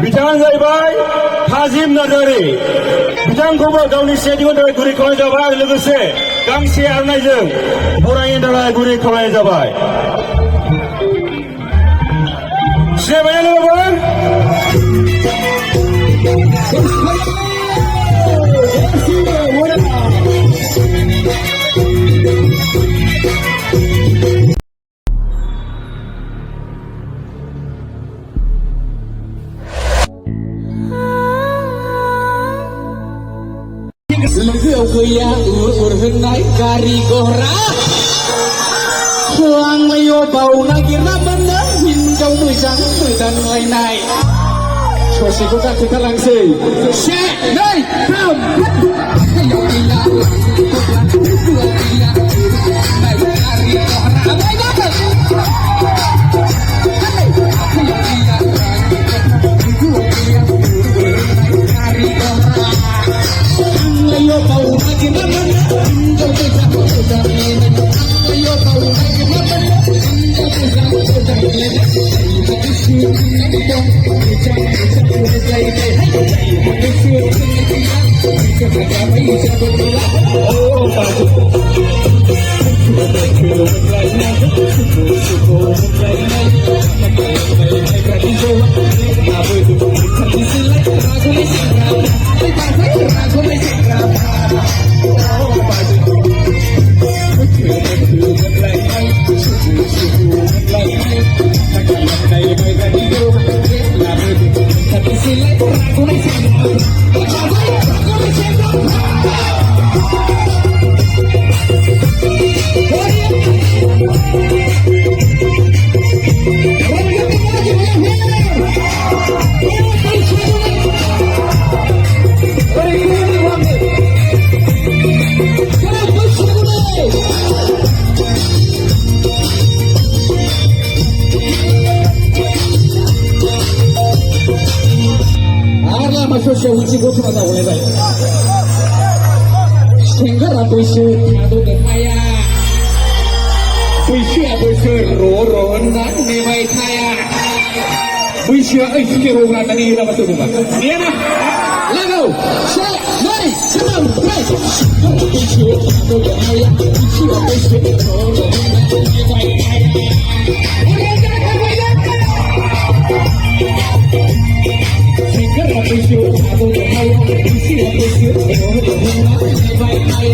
बिथाङानो जाहैबाय थाजिम नार्जारि बिथांखौबो गावनि सिनायथिखौ थाखाय गुरै खालामनाय जाबाय आरो लोगोसे गांसे आर'नाइजों बरायनो थाखाय गुरै खालामनाय जाबाय सिनायबायना लोगोफोर Logoयाव गैया उर होननाय गारि गरा लांलायाव बाव नागिरना मोनो हिनजाव मोजां मोदानलायनाय ससेखौ गाखोथारलांसै से नै थाम ससेयाव मोनसे गथ'आ दावलायबाय सेंग्रा बैसो थाद'नो हाया बैसोआ बोसोर र' होनना नेबाय थाया बैसोआ ओइसुके रं लानानै होनाबासो बुङा नेना लागौ से नै थाम ब्रै बैसो थाद'नो हाया बैसोआ बोसोर र' होनना नेबाय थाया Sekarang besok aku dah malam, isi aku besok, aku dah malam, bye bye.